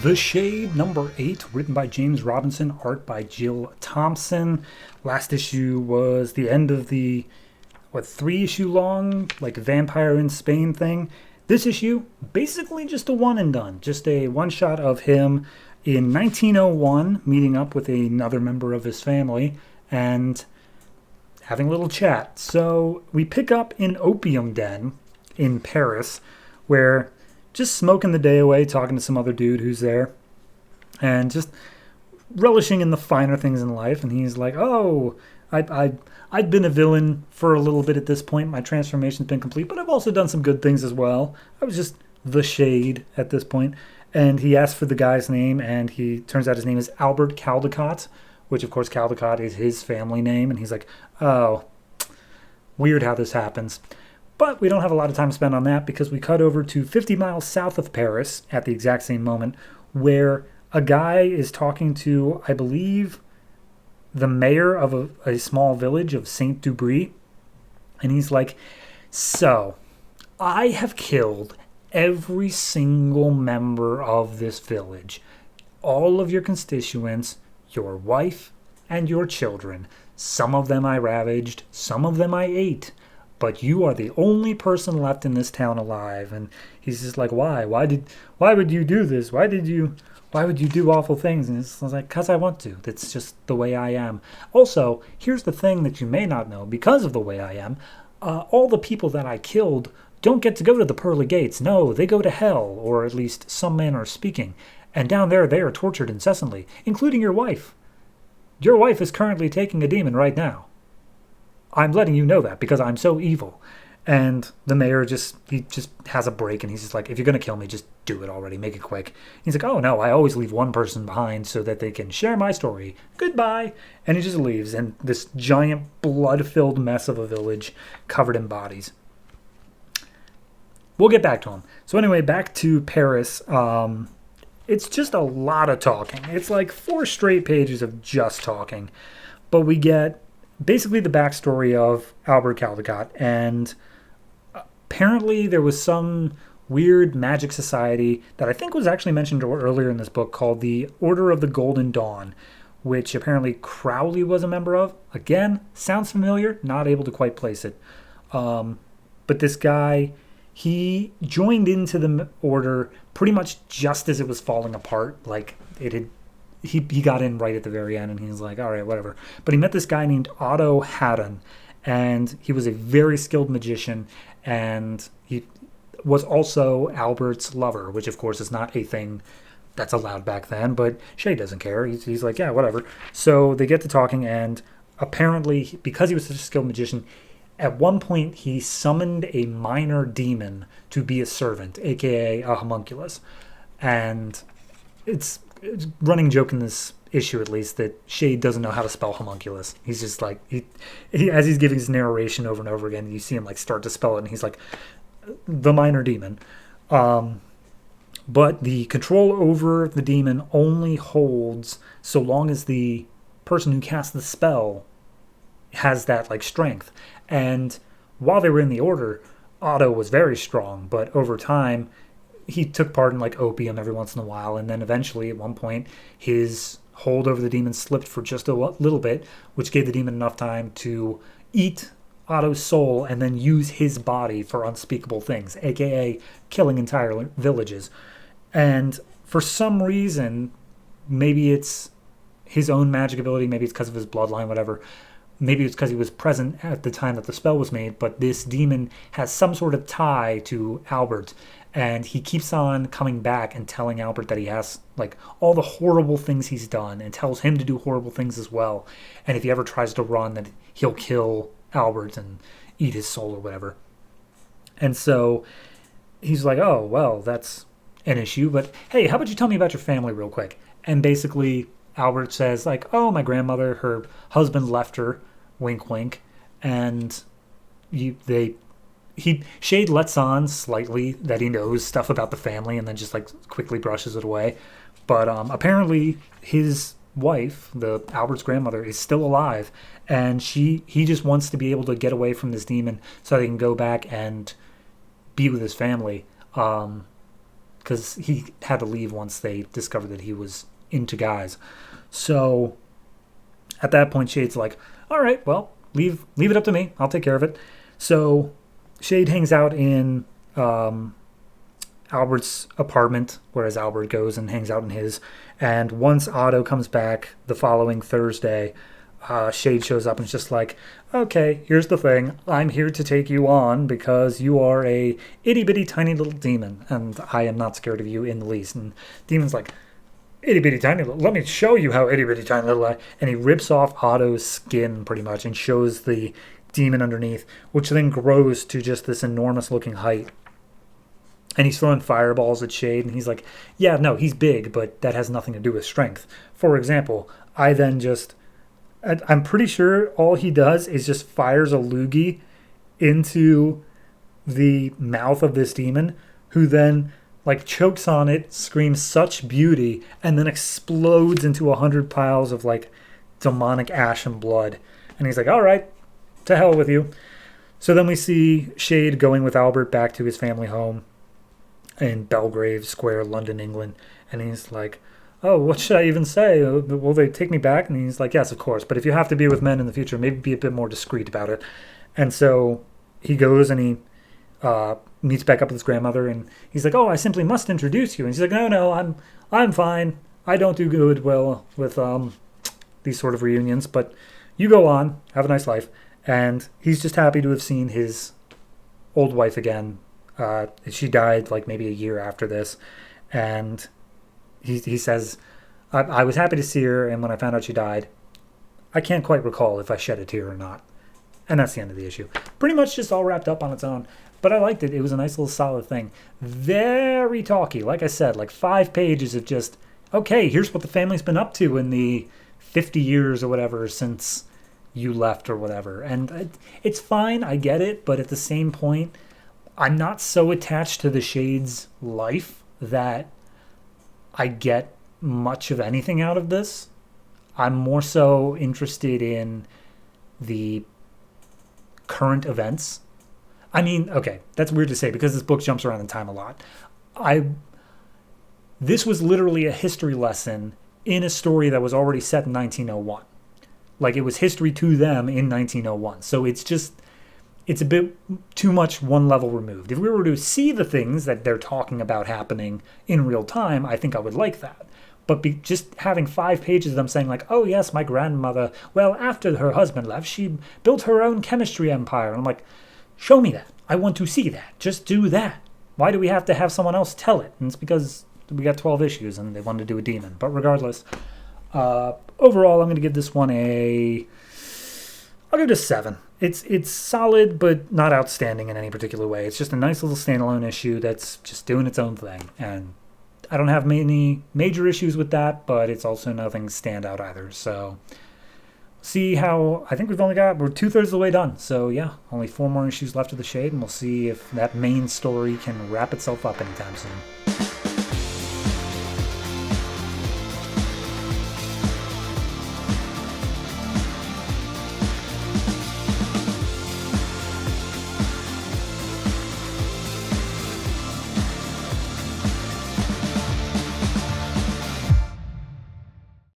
The Shade, number 8, written by James Robinson, art by Jill Thompson. Last issue was the end of the, 3-issue long, vampire in Spain thing. This issue, basically just a one and done. Just a one-shot of him in 1901, meeting up with another member of his family, and having a little chat. So we pick up in Opium Den in Paris, where just smoking the day away, talking to some other dude who's there, and just relishing in the finer things in life. And he's like, oh, I'd been a villain for a little bit at this point. My transformation's been complete, but I've also done some good things as well. I was just the Shade at this point. And he asks for the guy's name, and he turns out his name is Albert Caldecott, which, of course, Caldecott is his family name. And he's like, oh, weird how this happens. But we don't have a lot of time to spend on that because we cut over to 50 miles south of Paris at the exact same moment, where a guy is talking to, I believe, the mayor of a small village of Saint-Dubris. And he's like, so, I have killed every single member of this village. All of your constituents, your wife, and your children. Some of them I ravaged, some of them I ate. But you are the only person left in this town alive. And he's just like, why? Why would you do this? Why would you do awful things? And it's like, because I want to. That's just the way I am. Also, here's the thing that you may not know. Because of the way I am, all the people that I killed don't get to go to the pearly gates. No, they go to hell, or at least some manner of speaking. And down there, they are tortured incessantly, including your wife. Your wife is currently taking a demon right now. I'm letting you know that because I'm so evil. And the mayor just has a break, and he's just like, if you're going to kill me, just do it already. Make it quick. He's like, oh no, I always leave one person behind so that they can share my story. Goodbye. And he just leaves, and this giant blood-filled mess of a village covered in bodies. We'll get back to him. So anyway, back to Paris. It's just a lot of talking. It's like 4 straight pages of just talking. But we get basically the backstory of Albert Caldecott, and apparently there was some weird magic society that I think was actually mentioned earlier in this book called the Order of the Golden Dawn, which apparently Crowley was a member of. Again, sounds familiar, not able to quite place it. But this guy, he joined into the order pretty much just as it was falling apart. Like, he got in right at the very end, and he was like, all right, whatever. But he met this guy named Otto Haddon, and he was a very skilled magician, and he was also Albert's lover, which, of course, is not a thing that's allowed back then, but Shay doesn't care. He's like, yeah, whatever. So they get to talking, and apparently, because he was such a skilled magician, at one point, he summoned a minor demon to be a servant, a.k.a. a homunculus. And it's running joke in this issue, at least, that Shade doesn't know how to spell homunculus. He's just like, he as he's giving his narration over and over again, you see him like start to spell it, and he's like, the minor demon. But the control over the demon only holds so long as the person who casts the spell has that like strength. And while they were in the order, Otto was very strong, but over time he took part in like opium every once in a while, and then eventually at one point his hold over the demon slipped for just a little bit, which gave the demon enough time to eat Otto's soul and then use his body for unspeakable things, aka killing entire villages. And for some reason, maybe it's his own magic ability, maybe it's because of his bloodline, whatever, maybe it's because he was present at the time that the spell was made, but this demon has some sort of tie to Albert, and he keeps on coming back and telling Albert that he has like all the horrible things he's done, and tells him to do horrible things as well. And if he ever tries to run, that he'll kill Albert and eat his soul or whatever. And so he's like, oh, well, that's an issue, but hey, how about you tell me about your family real quick? And basically Albert says like, oh, my grandmother, her husband left her, wink wink, and Shade lets on slightly that he knows stuff about the family, and then just like quickly brushes it away. But apparently his wife, Albert's grandmother, is still alive, and he just wants to be able to get away from this demon so they can go back and be with his family. because he had to leave once they discovered that he was into guys. So at that point, Shade's like, all right, well, leave it up to me. I'll take care of it. So Shade hangs out in Albert's apartment, whereas Albert goes and hangs out in his. And once Otto comes back the following Thursday, Shade shows up and is just like, okay, here's the thing. I'm here to take you on because you are a itty-bitty tiny little demon, and I am not scared of you in the least. And Demon's like, itty-bitty tiny little, let me show you how itty-bitty tiny little I... And he rips off Otto's skin, pretty much, and shows the demon underneath, which then grows to just this enormous-looking height. And he's throwing fireballs at Shade, and he's like, yeah, no, he's big, but that has nothing to do with strength. For example, I'm pretty sure all he does is just fires a loogie into the mouth of this demon, who then like chokes on it, screams such beauty, and then explodes into 100 piles of like demonic ash and blood. And he's like, all right, to hell with you. So then we see Shade going with Albert back to his family home in Belgrave Square, London, England. And he's like, oh, what should I even say? Will they take me back? And he's like, yes, of course. But if you have to be with men in the future, maybe be a bit more discreet about it. And so he goes and he meets back up with his grandmother. And he's like, oh, I simply must introduce you. And she's like, no, I'm fine. I don't do good well with these sort of reunions. But you go on. Have a nice life. And he's just happy to have seen his old wife again. She died like maybe a year after this. And he says, I was happy to see her, and when I found out she died, I can't quite recall if I shed a tear or not. And that's the end of the issue. Pretty much just all wrapped up on its own. But I liked it. It was a nice little solid thing. Very talky. Like I said, like 5 pages of just, okay, here's what the family's been up to in the 50 years or whatever since you left or whatever. And it's fine. I get it. But at the same point, I'm not so attached to the Shade's life that I get much of anything out of this. I'm more so interested in the current events. I mean, okay, that's weird to say because this book jumps around in time a lot. This was literally a history lesson in a story that was already set in 1901. Like, it was history to them in 1901. So it's a bit too much one level removed. If we were to see the things that they're talking about happening in real time, I think I would like that. But just having 5 pages of them saying like, oh yes, my grandmother, well, after her husband left, she built her own chemistry empire. And I'm like, show me that. I want to see that. Just do that. Why do we have to have someone else tell it? And it's because we got 12 issues and they wanted to do a demon. But regardless, overall, I'm going to give this one I'll give it a 7. It's solid, but not outstanding in any particular way. It's just a nice little standalone issue that's just doing its own thing. And I don't have many major issues with that, but it's also nothing standout either. So see how, I think we're 2/3 of the way done. So yeah, only 4 more issues left of the Shade, and we'll see if that main story can wrap itself up anytime soon.